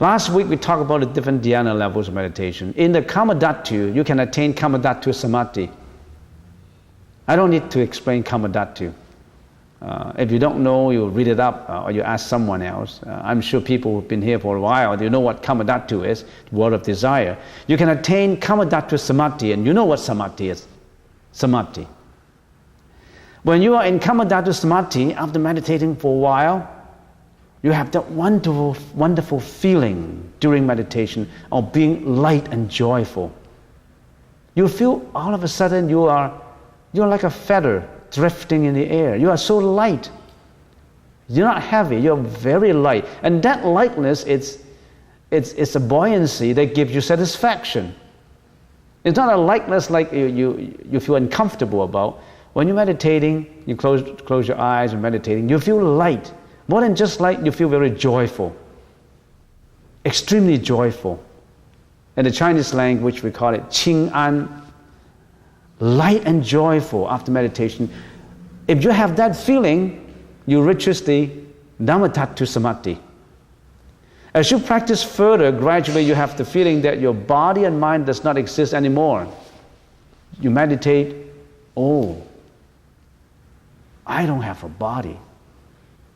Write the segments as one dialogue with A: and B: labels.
A: Last week we talked about the different dhyana levels of meditation. In the Kamadhatu, you can attain Kamadhatu Samadhi. I don't need to explain Kamadhatu. If you don't know, you read it up or you ask someone else. I'm sure people who've been here for a while, they know what Kamadhatu is, the world of desire. You can attain Kamadhatu Samadhi, and you know what Samadhi is. Samadhi. When you are in Kamadhatu Samadhi, after meditating for a while, you have that wonderful, wonderful feeling during meditation of being light and joyful. You feel all of a sudden you're like a feather drifting in the air. You are so light. You're not heavy, you're very light. And that lightness, it's a buoyancy that gives you satisfaction. It's not a lightness like you feel uncomfortable about. When you're meditating, you close your eyes and meditating, you feel light. More than just light, you feel very joyful. Extremely joyful. In the Chinese language, we call it qing an. Light and joyful after meditation. If you have that feeling, you reach the Dhammatatu Samadhi. As you practice further, gradually you have the feeling that your body and mind does not exist anymore. You meditate, oh, I don't have a body.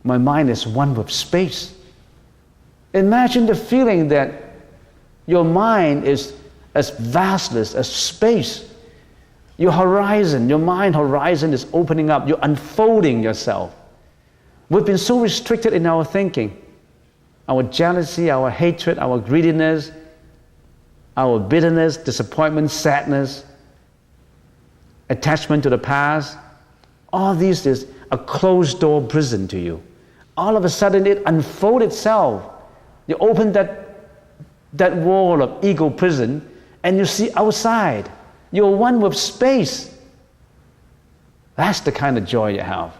A: My mind is one with space. Imagine the feeling that your mind is as vastless as space. Your horizon, your mind horizon is opening up. You're unfolding yourself. We've been so restricted in our thinking. Our jealousy, our hatred, our greediness, our bitterness, disappointment, sadness, attachment to the past. All these is a closed door prison to you. All of a sudden it unfolds itself. You open that wall of ego prison and you see outside. You're one with space. That's the kind of joy you have.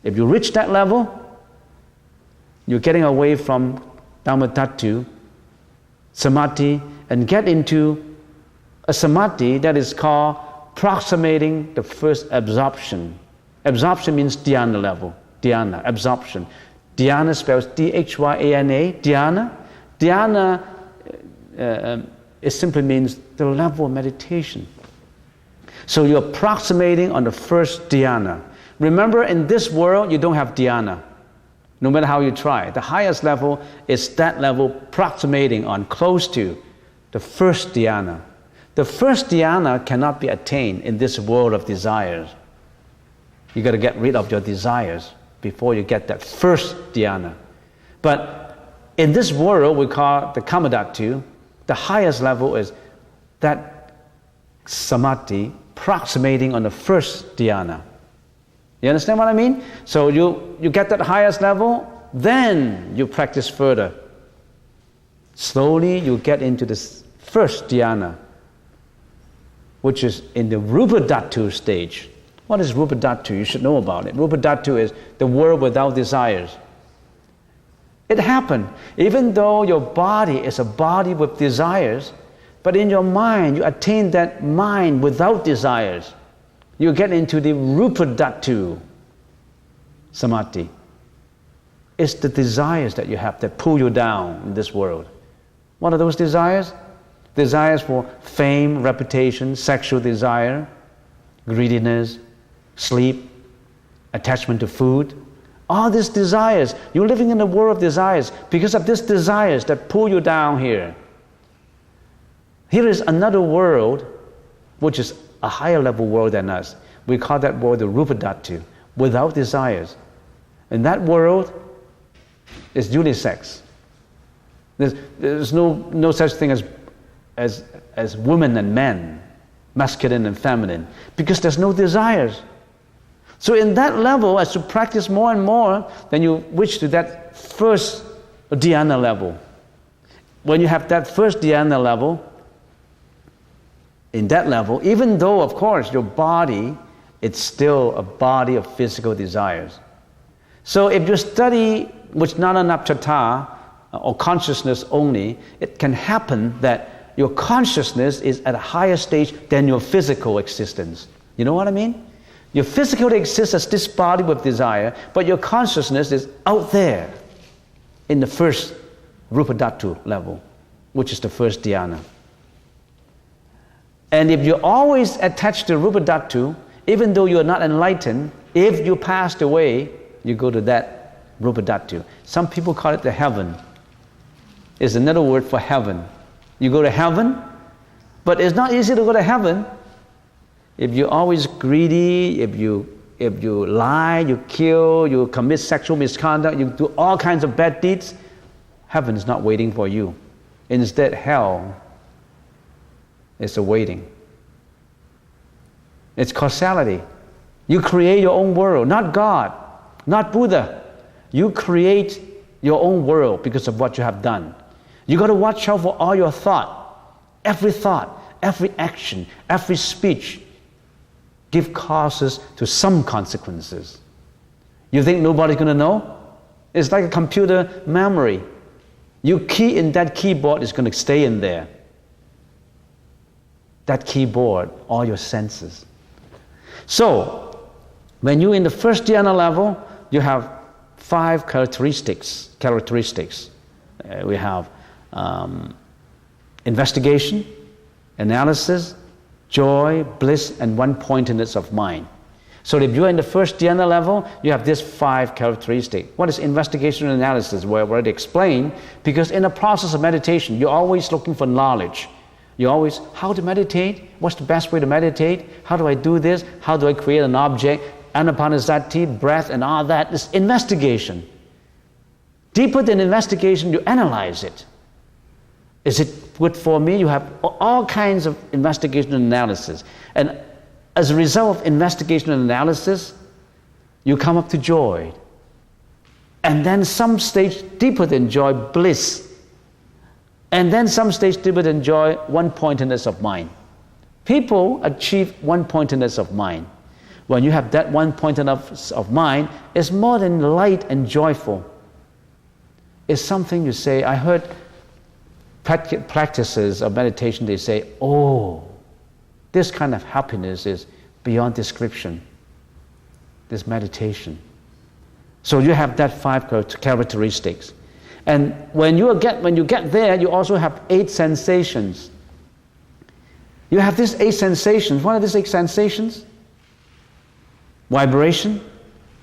A: If you reach that level, you're getting away from Dhammatatu Samadhi and get into a Samadhi that is called approximating the first absorption. Absorption means dhyana level. Dhyana, absorption. Dhyana spells D-H-Y-A-N-A, dhyana. Dhyana it simply means the level of meditation. So you're approximating on the first dhyana. Remember, in this world, you don't have dhyana, no matter how you try. The highest level is that level approximating on, close to, the first dhyana. The first dhyana cannot be attained in this world of desires. You got to get rid of your desires before you get that first dhyana. But in this world, we call the Kamadhatu, the highest level is that Samadhi, approximating on the first dhyana. You understand what I mean? So you get that highest level, then you practice further. Slowly you get into this first dhyana, which is in the Rupa Dhatu stage. What is Rupa Dhatu? You should know about it. Rupa Dhatu is the world without desires. It happened. Even though your body is a body with desires, but in your mind, you attain that mind without desires. You get into the Rupa Dhatu Samadhi. It's the desires that you have that pull you down in this world. What are those desires? Desires for fame, reputation, sexual desire, greediness, sleep, attachment to food. All these desires. You're living in a world of desires because of these desires that pull you down here. Here is another world, which is a higher level world than us. We call that world the Rupa Dhatu, without desires. And that world is unisex. There's no such thing as women and men, masculine and feminine, because there's no desires. So in that level, as you practice more and more, then you reach to that first dhyana level. When you have that first dhyana level, in that level, even though, of course, your body, it's still a body of physical desires. So if you study Vijnana Napchata, or consciousness only, it can happen that your consciousness is at a higher stage than your physical existence. You know what I mean? You physically exist as this body with desire, but your consciousness is out there in the first Rupa Dhatu level, which is the first dhyana. And if you're always attached to Rupa Dhatu, even though you're not enlightened, if you passed away, you go to that Rupa Dhatu. Some people call it the heaven. It's another word for heaven. You go to heaven, but it's not easy to go to heaven. If you're always greedy, if you lie, you kill, you commit sexual misconduct, you do all kinds of bad deeds, heaven is not waiting for you. Instead, hell is awaiting. It's causality. You create your own world, not God, not Buddha. You create your own world because of what you have done. You got to watch out for all your thought, every action, every speech. Give causes to some consequences. You think nobody's going to know? It's like a computer memory. You key in that keyboard, it's going to stay in there. That keyboard, all your senses. So, when you're in the first dhyana level, you have 5 characteristics. We have investigation, analysis, joy, bliss, and one-pointedness of mind. So if you're in the first dhyana level, you have these 5 characteristics. What is investigation and analysis? Well, I've already explained, because in the process of meditation, you're always looking for knowledge. You're always, how to meditate? What's the best way to meditate? How do I do this? How do I create an object? Anapanasati, breath, and all that is investigation. Deeper than investigation, you analyze it. Is it good for me? You have all kinds of investigation and analysis. And as a result of investigation and analysis, you come up to joy. And then some stage deeper than joy, bliss. And then some stage deeper than joy, one-pointedness of mind. People achieve one-pointedness of mind. When you have that one-pointedness of mind, it's more than light and joyful. It's something you say, I heard practices of meditation, they say, oh, this kind of happiness is beyond description, this meditation. So you have that 5 characteristics. And when you get there, you also have 8 sensations. You have these 8 sensations. What are these 8 sensations? Vibration,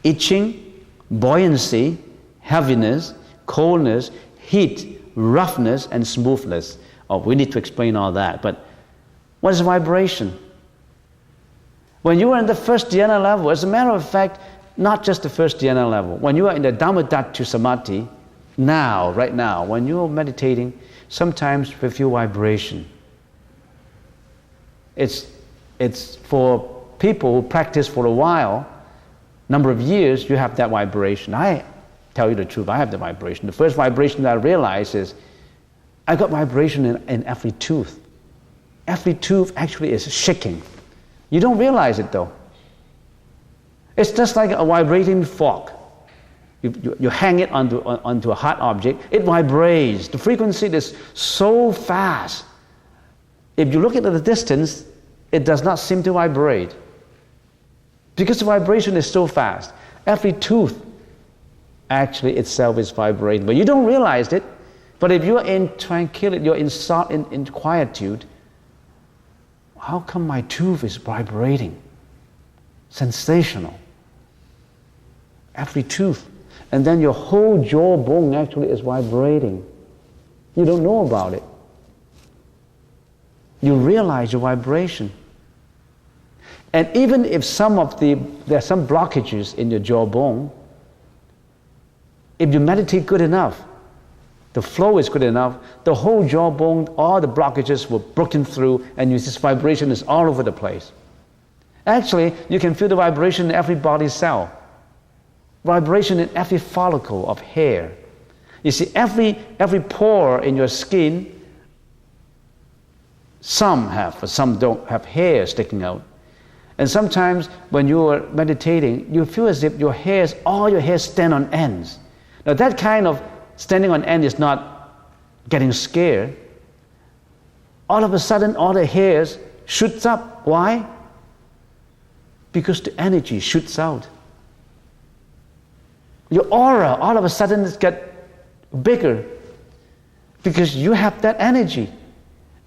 A: itching, buoyancy, heaviness, coldness, heat, roughness, and smoothness. Oh, we need to explain all that. But what is vibration? When you are in the first dhyana level, as a matter of fact, not just the first dhyana level, when you are in the Dharma Talk samadhi, right now, when you are meditating, sometimes we feel vibration. It's for people who practice for a while, number of years, you have that vibration. I tell you the truth, I have the vibration. The first vibration that I realized is I got vibration in every tooth. Every tooth actually is shaking. You don't realize it though. It's just like a vibrating fork. You hang it onto a hot object, it vibrates. The frequency is so fast. If you look at the distance, it does not seem to vibrate. Because the vibration is so fast. Every tooth actually itself is vibrating, but you don't realize it. But if you're in tranquility, you're in quietude, how come my tooth is vibrating? Sensational. Every tooth. And then your whole jawbone actually is vibrating. You don't know about it. You realize your vibration. And even if there are some blockages in your jawbone, if you meditate good enough, the flow is good enough, the whole jawbone, all the blockages were broken through, and this vibration is all over the place. Actually, you can feel the vibration in every body cell, vibration in every follicle of hair. You see, every pore in your skin, some have, but some don't have hair sticking out. And sometimes when you are meditating, you feel as if all your hairs stand on ends. Now that kind of standing on end is not getting scared. All of a sudden, all the hairs shoots up. Why? Because the energy shoots out. Your aura all of a sudden gets bigger. Because you have that energy,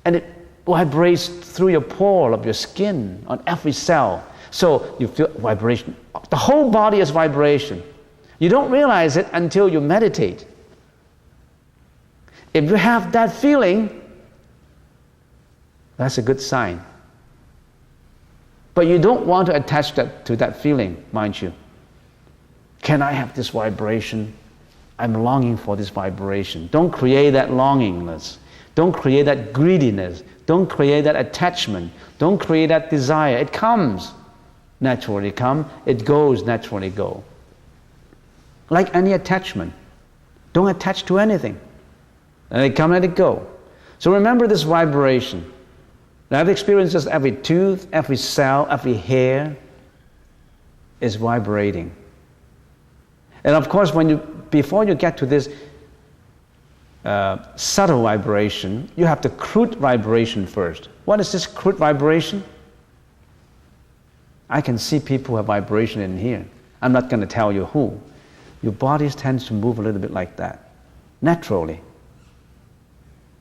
A: and it vibrates through your pore of your skin, on every cell. So you feel vibration. The whole body is vibration. You don't realize it until you meditate. If you have that feeling, that's a good sign. But you don't want to attach that to that feeling, mind you. Can I have this vibration? I'm longing for this vibration. Don't create that longingness. Don't create that greediness. Don't create that attachment. Don't create that desire. It comes naturally come. It goes naturally go. Like any attachment. Don't attach to anything. Let it come, let it go. So remember this vibration. Now I've experienced this, every tooth, every cell, every hair is vibrating. And of course, before you get to this subtle vibration, you have the crude vibration first. What is this crude vibration? I can see people who have vibration in here. I'm not going to tell you who. Your body tends to move a little bit like that, naturally.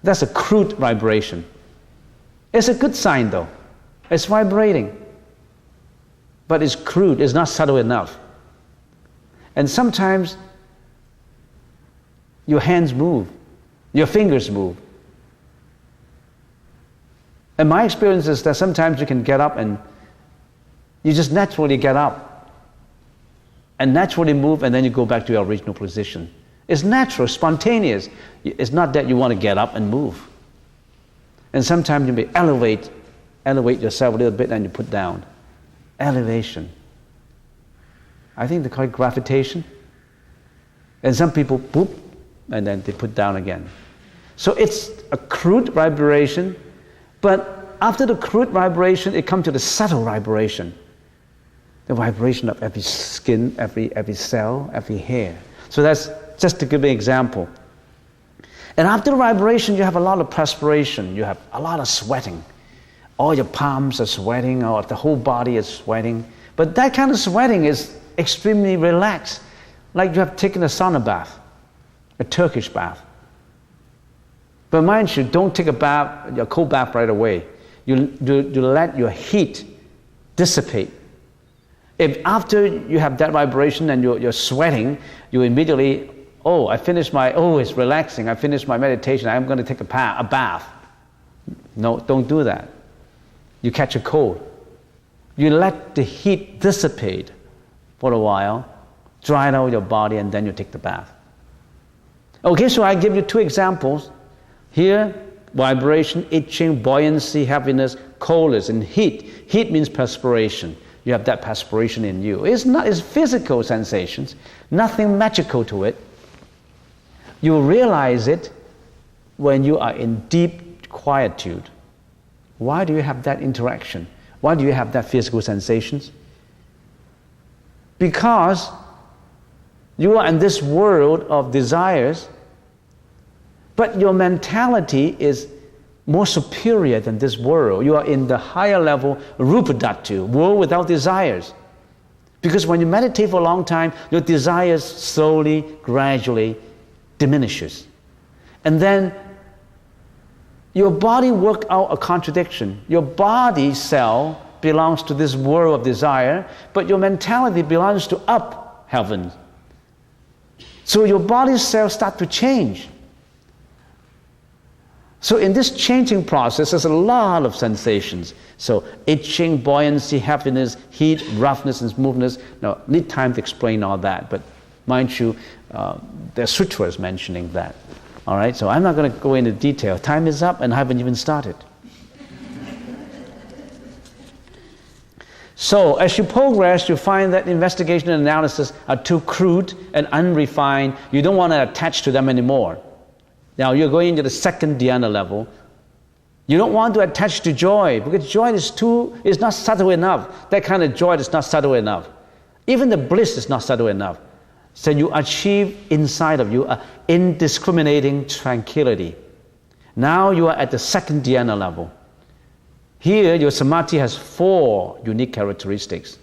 A: That's a crude vibration. It's a good sign though. It's vibrating. But it's crude, it's not subtle enough. And sometimes your hands move, your fingers move. And my experience is that sometimes you can get up and you just naturally get up and naturally move, and then you go back to your original position. It's natural, spontaneous. It's not that you want to get up and move. And sometimes you may elevate yourself a little bit and you put down. Elevation. I think they call it gravitation. And some people, boop, and then they put down again. So it's a crude vibration, but after the crude vibration, it comes to the subtle vibration. The vibration of every skin, every cell, every hair. So that's just to give an example. And after the vibration, you have a lot of perspiration. You have a lot of sweating. All your palms are sweating, or the whole body is sweating. But that kind of sweating is extremely relaxed, like you have taken a sauna bath, a Turkish bath. But mind you, don't take a cold bath right away. You let your heat dissipate. If after you have that vibration and you're sweating, you immediately, it's relaxing, I finished my meditation, I'm going to take a bath. No, don't do that. You catch a cold. You let the heat dissipate for a while, dry out your body, and then you take the bath. Okay, so I give you two examples. Here, vibration, itching, buoyancy, happiness, coldness, and heat. Heat means perspiration. You have that perspiration in you. It's physical sensations, nothing magical to it. You realize it when you are in deep quietude. Why do you have that interaction? Why do you have that physical sensations? Because you are in this world of desires, but your mentality is more superior than this world. You are in the higher level, rupadhatu, world without desires. Because when you meditate for a long time, your desires slowly, gradually diminishes. And then your body works out a contradiction. Your body cell belongs to this world of desire, but your mentality belongs to up heaven. So your body cells start to change. So in this changing process, there's a lot of sensations. So itching, buoyancy, happiness, heat, roughness, and smoothness. Now, need time to explain all that, but mind you, there are sutras mentioning that. All right, so I'm not going to go into detail. Time is up and I haven't even started. So as you progress, you find that investigation and analysis are too crude and unrefined. You don't want to attach to them anymore. Now you're going into the second dhyana level. You don't want to attach to joy, because joy is not subtle enough. That kind of joy is not subtle enough. Even the bliss is not subtle enough. So you achieve inside of you an indiscriminating tranquility. Now you are at the second dhyana level. Here your samadhi has 4 unique characteristics.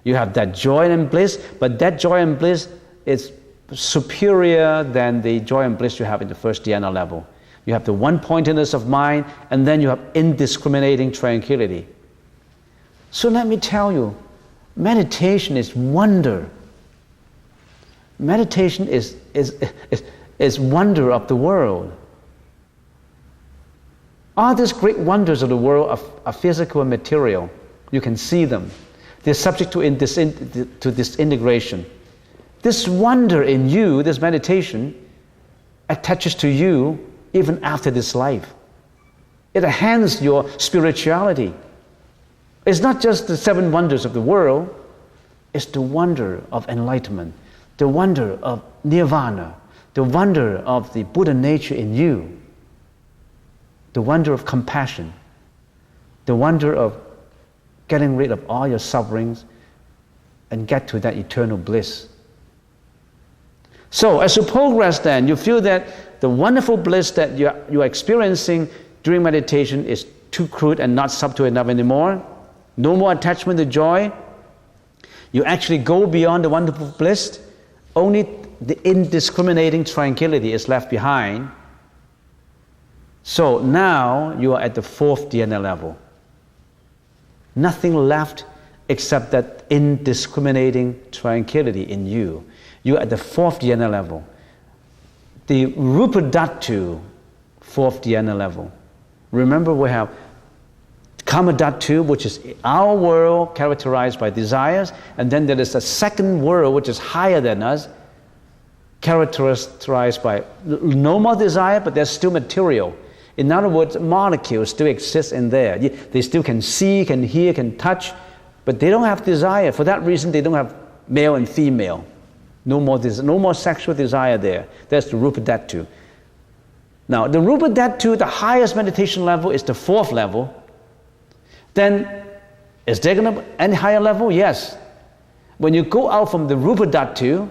A: You have that joy and bliss, but that joy and bliss is superior than the joy and bliss you have in the first dhyana level. You have the one-pointedness of mind, and then you have indiscriminating tranquility. So let me tell you, meditation is wonder. Meditation is wonder of the world. All these great wonders of the world are physical and material. You can see them. They're subject to disintegration. This wonder in you, this meditation, attaches to you even after this life. It enhances your spirituality. It's not just the 7 wonders of the world, it's the wonder of enlightenment, the wonder of nirvana, the wonder of the Buddha nature in you, the wonder of compassion, the wonder of getting rid of all your sufferings and get to that eternal bliss. So as you progress then, you feel that the wonderful bliss that you're experiencing during meditation is too crude and not subtle enough anymore. No more attachment to joy. You actually go beyond the wonderful bliss. Only the indiscriminating tranquility is left behind. So now you are at the 4th dhyana level. Nothing left except that indiscriminating tranquility in you. You are at the 4th dhyana level. The Rupa Dhatu, 4th dhyana level. Remember, we have Kama Dhatu, which is our world characterized by desires, and then there is a second world which is higher than us, characterized by no more desire, but there's still material. In other words, molecules still exist in there. They still can see, can hear, can touch, but they don't have desire. For that reason, they don't have male and female. No more sexual desire there. That's the Rupa Dhatu. Now, the Rupa Dhatu, the highest meditation level, is the 4th level. Then, is there going to be any higher level? Yes. When you go out from the Rupa Dhatu,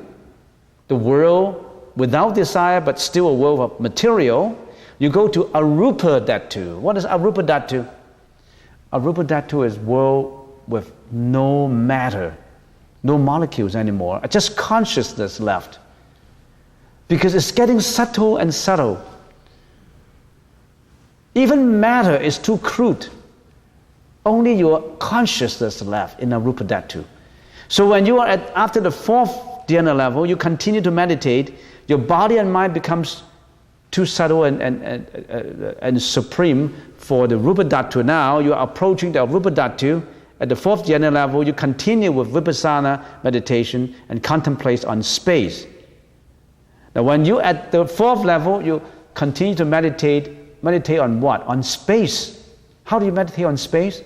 A: the world without desire but still a world of material, you go to Arupa Dhatu. What is Arupa Dhatu? Arupa Dhatu is world with no matter, no molecules anymore, just consciousness left. Because it's getting subtle and subtle. Even matter is too crude. Only your consciousness left in Arupa Dhatu. So when you are after the 4th dhyana level, you continue to meditate, your body and mind becomes too subtle and supreme for the Rupa Dhatu. Now you are approaching the Rupa Dhatu. At the 4th dhyana level, you continue with vipassana meditation and contemplate on space. Now when you at the 4th level, you continue to meditate on what? On space. How do you meditate on space?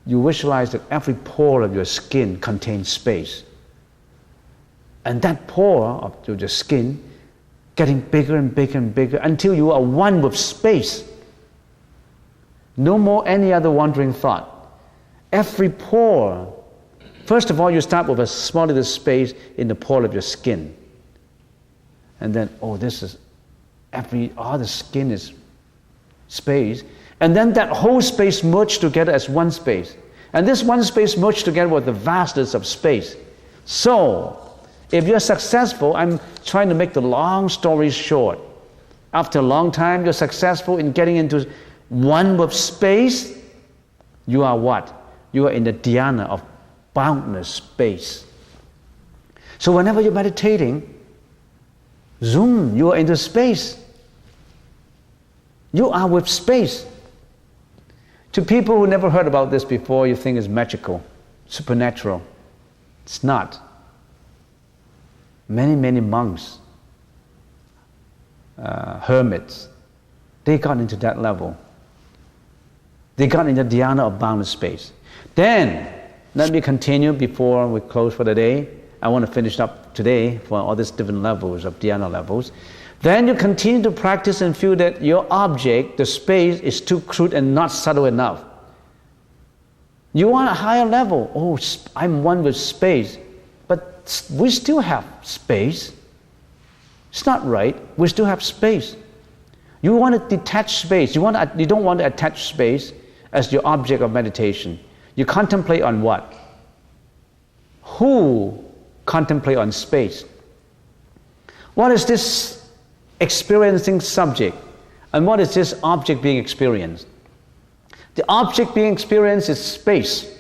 A: You visualize that every pore of your skin contains space. And that pore of your skin getting bigger and bigger and bigger until you are one with space. No more any other wandering thought. Every pore. First of all, you start with a small little space in the pore of your skin. And then, all the skin is space. And then that whole space merged together as one space. And this one space merged together with the vastness of space. So, if you're successful, I'm trying to make the long story short. After a long time, you're successful in getting into one with space. You are what? You are in the dhyana of boundless space. So whenever you're meditating, zoom, you are into space. You are with space. To people who never heard about this before, you think it's magical, supernatural. It's not. Many monks, hermits, they got into that level. They got into the dhyana of boundless space. Then, let me continue before we close for the day. I want to finish up today for all these different levels of dhyana levels. Then you continue to practice and feel that your object, the space, is too crude and not subtle enough. You want a higher level. Oh, I'm one with space. But we still have space. It's not right. We still have space. You want to detach space. You don't want to attach space as your object of meditation. You contemplate on what? Who contemplate on space? What is this experiencing subject. And what is this object being experienced? The object being experienced is space.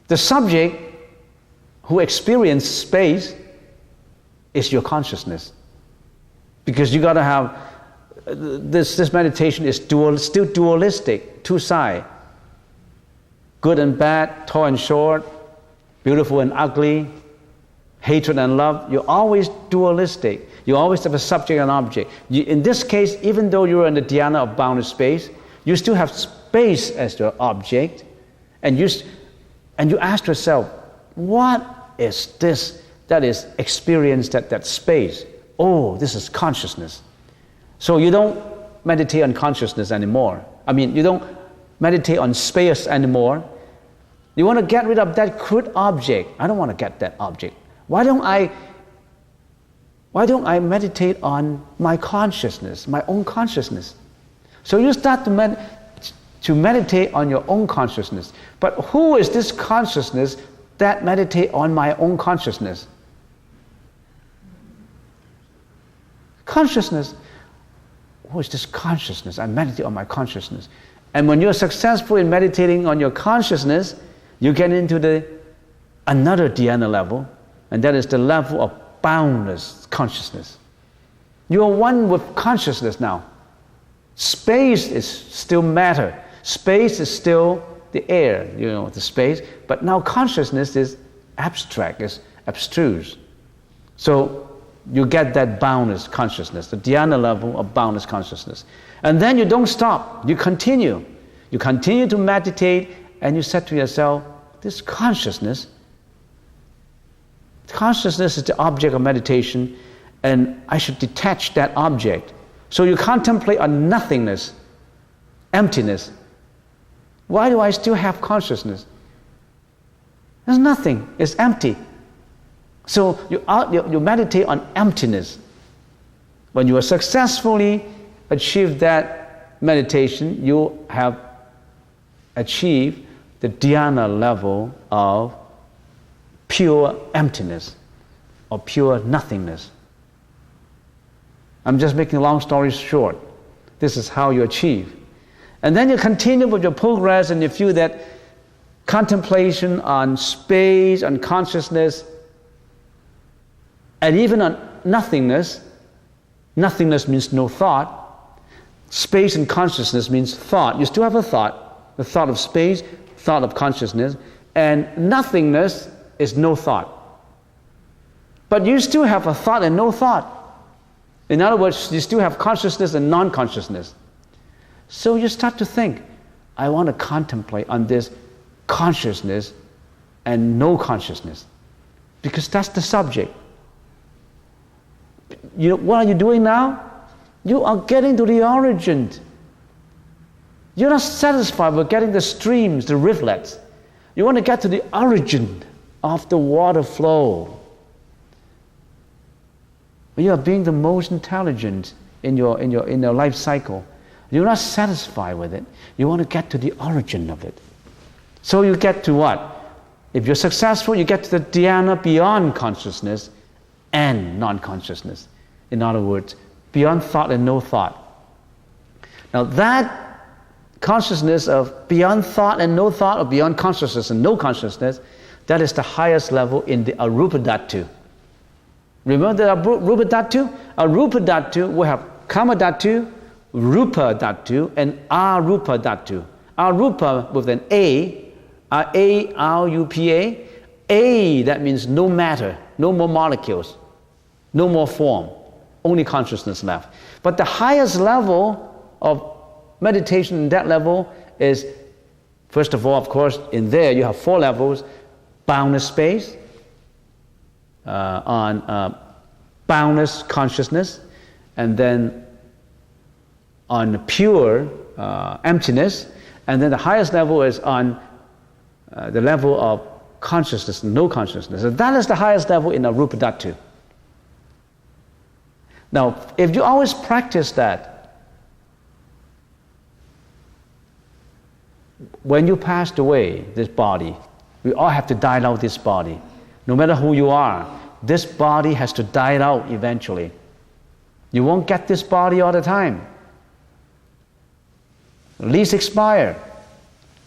A: The subject who experiences space is your consciousness. Because you got to have, this meditation is still dualistic, two-sided. Good and bad, tall and short, beautiful and ugly, hatred and love. You're always dualistic. You always have a subject and object. In this case, even though you're in the dhyana of bounded space, you still have space as your object, and you ask yourself, what is this that is experienced at that space? Oh, this is consciousness. So you don't meditate on consciousness anymore. You don't meditate on space anymore. You want to get rid of that crude object. I don't want to get that object. Why don't I meditate on my consciousness, my own consciousness? So you start to meditate on your own consciousness. But who is this consciousness that meditate on my own consciousness? Consciousness. Who is this consciousness? I meditate on my consciousness. And when you're successful in meditating on your consciousness, you get into another dhyana level, and that is the level of boundless consciousness. You are one with consciousness now. Space is still matter. Space is still the air, the space. But now consciousness is abstract, is abstruse. So you get that boundless consciousness, the dhyana level of boundless consciousness. And then you don't stop. You continue. You continue to meditate, and you said to yourself, this consciousness is the object of meditation, and I should detach that object. So you contemplate on nothingness, emptiness. Why do I still have consciousness? There's nothing, it's empty. So you meditate on emptiness. When you successfully achieve that meditation, you have achieved the dhyana level of pure emptiness or pure nothingness. I'm just making a long story short. This is how you achieve. And then you continue with your progress, and you feel that contemplation on space, on consciousness, and even on nothingness. Nothingness means no thought. Space and consciousness means thought. You still have a thought, the thought of space, thought of consciousness, and nothingness is no thought. But you still have a thought and no thought. In other words, you still have consciousness and non-consciousness. So you start to think, I want to contemplate on this consciousness and no consciousness, because that's the subject. What are you doing now? You are getting to the origin. You're not satisfied with getting the streams, the rivulets. You want to get to the origin of the water flow. You are being the most intelligent in your life cycle. You're not satisfied with it. You want to get to the origin of it. So you get to what? If you're successful, you get to the dhyana beyond consciousness and non-consciousness. In other words, beyond thought and no thought. Now that consciousness of beyond thought and no thought, or beyond consciousness and no consciousness, that is the highest level in the arupa dhatu. Remember the arupa dhatu? Arupa dhatu, we have kama dhatu, rupa dhatu, and arupa dhatu. Arupa with an A, A-R-U-P-A. A, that means no matter, no more molecules, no more form, only consciousness left. But the highest level of meditation in that level is, first of all, of course, in there you have 4 levels: boundless space, on boundless consciousness, and then on pure emptiness, and then the highest level is on the level of consciousness, no consciousness. And that is the highest level in arupa dhatu. Now, if you always practice that, when you passed away, this body, we all have to die out this body. No matter who you are, this body has to die out eventually. You won't get this body all the time. Lease expire.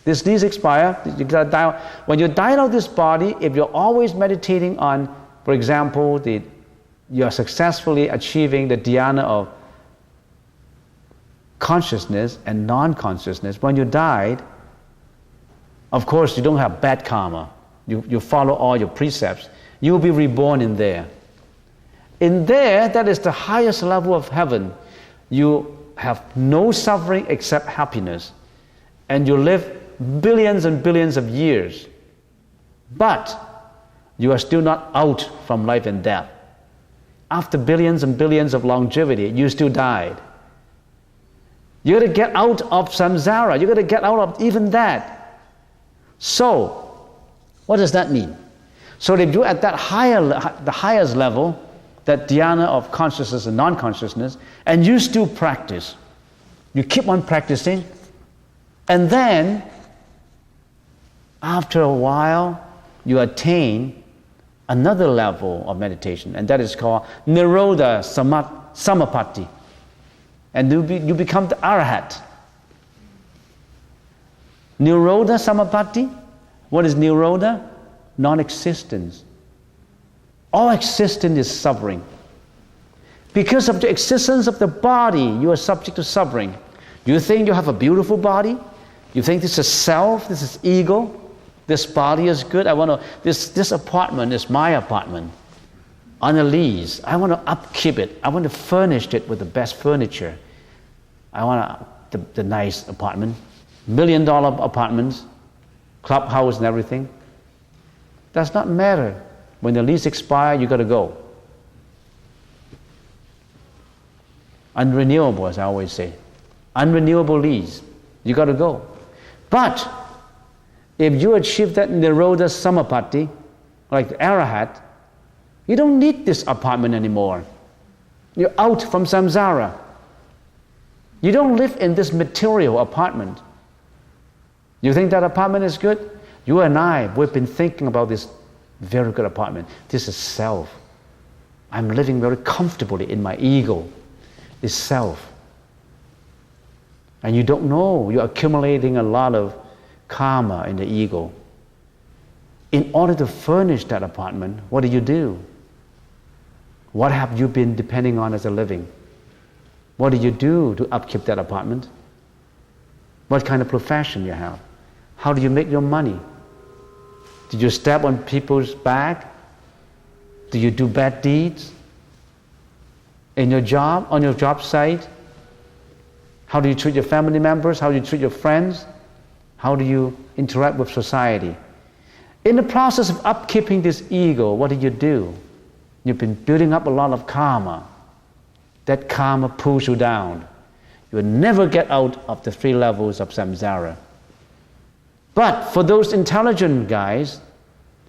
A: This lease expire. You gotta die. When you die out of this body, if you're always meditating on, for example, you're successfully achieving the dhyana of consciousness and non-consciousness. When you died, of course, you don't have bad karma. You follow all your precepts. You will be reborn in there. In there, that is the highest level of heaven. You have no suffering except happiness. And you live billions and billions of years. But you are still not out from life and death. After billions and billions of longevity, you still died. You got to get out of samsara. You got to get out of even that. So, what does that mean? So if you're at that the highest level, that dhyana of consciousness and non-consciousness, and you still practice, you keep on practicing, and then after a while, you attain another level of meditation, and that is called Nirodha Samapatti. And you become the Arahat. Nirodha Samapatti. What is Nirodha? Non-existence. All existence is suffering. Because of the existence of the body, you are subject to suffering. You think you have a beautiful body? You think this is self, this is ego? This body is good. This apartment is my apartment on a lease. I want to upkeep it. I want to furnish it with the best furniture. I want the nice apartment, $1 million apartments, clubhouse and everything. Does not matter. When the lease expires, you got to go. Unrenewable, as I always say. Unrenewable lease. You got to go. But if you achieve that Nirodha Samapatti, like the Arahat, you don't need this apartment anymore. You're out from samsara. You don't live in this material apartment. You think that apartment is good? You and I, we've been thinking about this very good apartment. This is self. I'm living very comfortably in my ego. This self. And you don't know, you're accumulating a lot of karma in the ego. In order to furnish that apartment, what do? What have you been depending on as a living? What do you do to upkeep that apartment? What kind of profession you have? How do you make your money? Did you step on people's back? Do you do bad deeds? In your job, on your job site? How do you treat your family members? How do you treat your friends? How do you interact with society? In the process of upkeeping this ego, what do? You've been building up a lot of karma. That karma pulls you down. You will never get out of the 3 levels of samsara. But for those intelligent guys,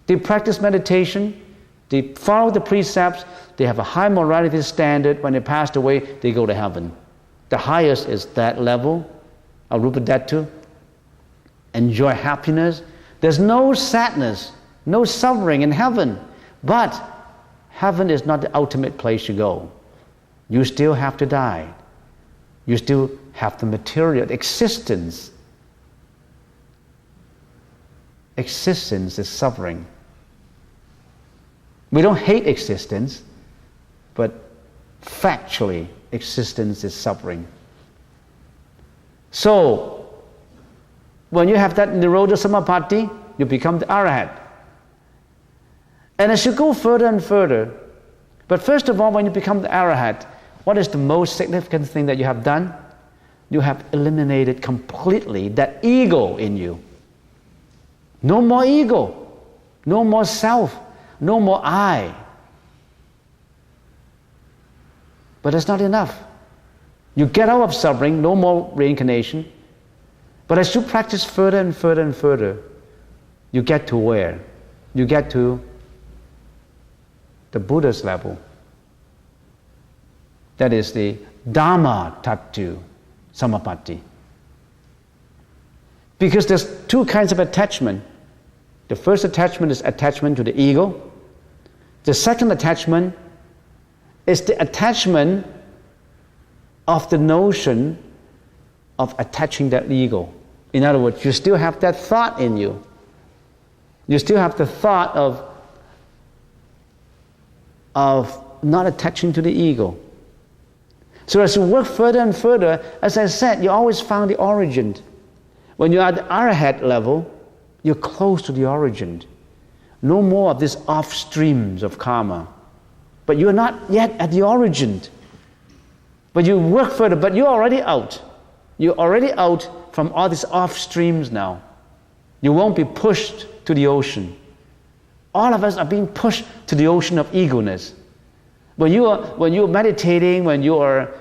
A: they practice meditation, they follow the precepts, they have a high morality standard. When they passed away, they go to heaven. The highest is that level, arupadhatu. Enjoy happiness. There's no sadness, no suffering in heaven. But heaven is not the ultimate place you go. You still have to die. You still have the material existence. Existence is suffering. We don't hate existence, but factually, existence is suffering. So, when you have that Nirodha Samapatti, you become the Arahat. And as you go further and further, but first of all, when you become the Arahat, what is the most significant thing that you have done? You have eliminated completely that ego in you. No more ego, no more self, no more I. But that's not enough. You get out of suffering, no more reincarnation. But as you practice further and further and further, you get to where? You get to the Buddha's level. That is the Dharma Talk Samapatti. Because there's 2 kinds of attachment. The first attachment is attachment to the ego. The second attachment is the attachment of the notion of attaching that ego. In other words, you still have that thought in you. You still have the thought of not attaching to the ego. So as you work further and further, as I said, you always found the origin. When you're at the arahat level, you're close to the origin. No more of these off streams of karma. But you're not yet at the origin. But you work further, but you're already out. You're already out from all these off streams now. You won't be pushed to the ocean. All of us are being pushed to the ocean of egoness. When you're meditating, when you are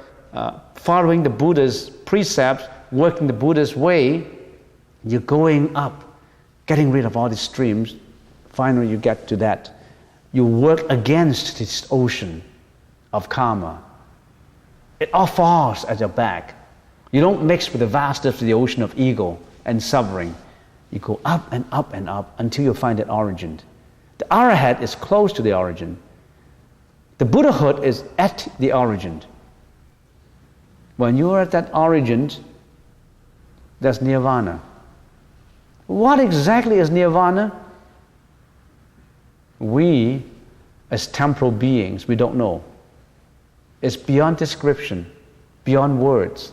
A: following the Buddha's precepts, working the Buddha's way, you're going up, getting rid of all these streams. Finally, you get to that. You work against this ocean of karma. It all falls at your back. You don't mix with the vastness of the ocean of ego and suffering. You go up and up and up until you find that origin. The arahat is close to the origin. The Buddhahood is at the origin. When you are at that origin, that's nirvana. What exactly is nirvana? We, as temporal beings, we don't know. It's beyond description, beyond words.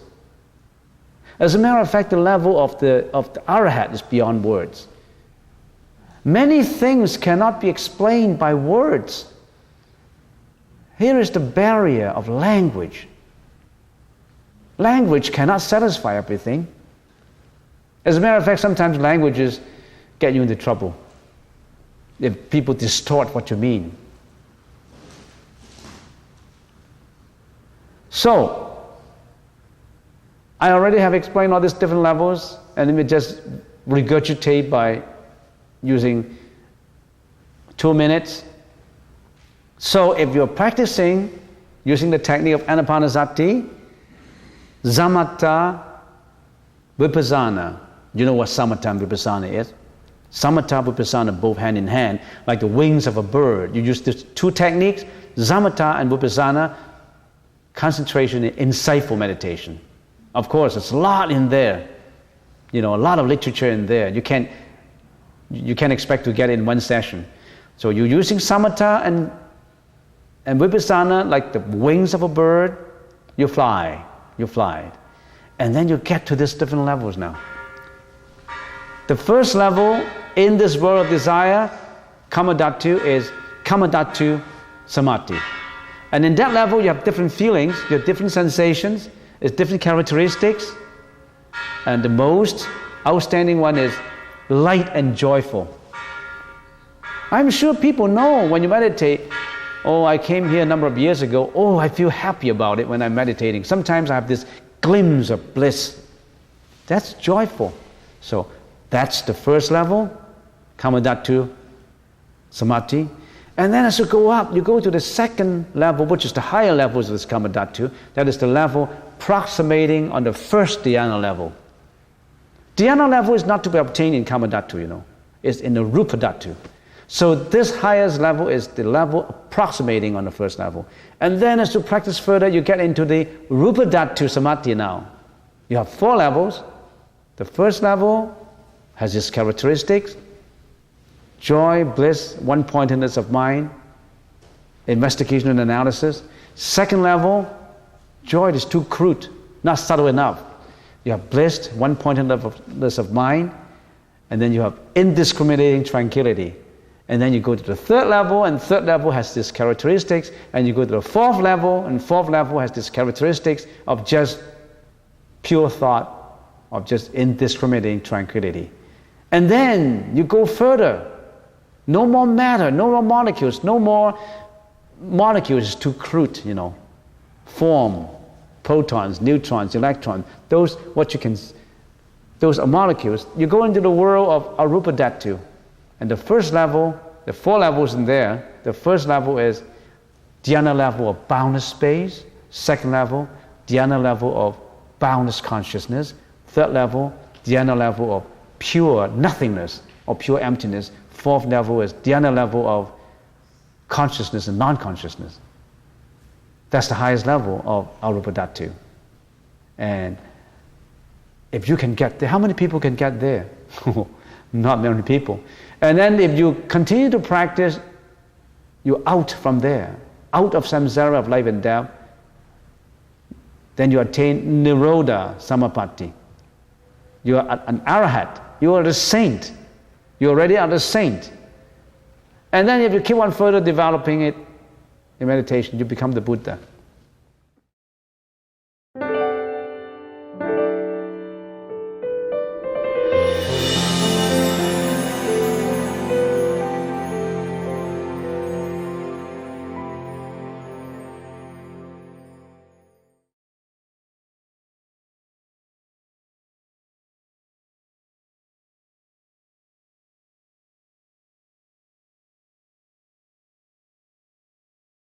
A: As a matter of fact, the level of the arahat is beyond words. Many things cannot be explained by words. Here is the barrier of language. Language cannot satisfy everything. As a matter of fact, sometimes languages get you into trouble if people distort what you mean. So, I already have explained all these different levels, and let me just regurgitate by using 2 minutes. So if you're practicing using the technique of anapanasati, samatha, vipassana. You know what samatha and vipassana is? Samatha, vipassana, both hand in hand, like the wings of a bird. You use these two techniques, samatha and vipassana, concentration in insightful meditation. Of course, there's a lot in there. A lot of literature in there. You can't expect to get it in one session. So you're using samatha and vipassana like the wings of a bird. You fly. And then you get to these different levels now. The first level in this world of desire, kamadhatu, is kamadhatu samadhi. And in that level you have different feelings, you have different sensations, there's different characteristics. And the most outstanding one is light and joyful. I'm sure people know when you meditate, oh, I came here a number of years ago, oh, I feel happy about it when I'm meditating. Sometimes I have this glimpse of bliss. That's joyful. So that's the first level, kamadhatu samadhi. And then as you go up, you go to the second level, which is the higher levels of this kamadhatu. That is the level approximating on the first dhyana level. Dhyana level is not to be obtained in kamadhatu, It's in the rupadhatu. So this highest level is the level approximating on the first level. And then as you practice further, you get into the rupadhatu samadhi now. You have 4 levels. The first level has its characteristics: joy, bliss, one-pointedness of mind, investigation and analysis. Second level, joy is too crude, not subtle enough. You have bliss, one-pointedness of mind, and then you have indiscriminating tranquility. And then you go to the third level, and third level has these characteristics, and you go to the fourth level, and fourth level has these characteristics of just pure thought, of just indiscriminating tranquility. And then you go further. No more matter, no more molecules, no more molecules is too crude, Form, protons, neutrons, electrons, those are molecules. You go into the world of arupadhatu. And the first level, the 4 levels in there, the first level is dhyana level of boundless space. Second level, dhyana level of boundless consciousness. Third level, dhyana level of pure nothingness or pure emptiness. Fourth level is dhyana level of consciousness and non-consciousness. That's the highest level of arupadhatu. And if you can get there, how many people can get there? Not many people. And then if you continue to practice, you're out from there, out of samsara of life and death. Then you attain Nirodha Samapatti. You are an arahat. You are a saint. You already are a saint. And then if you keep on further developing it in meditation, you become the Buddha.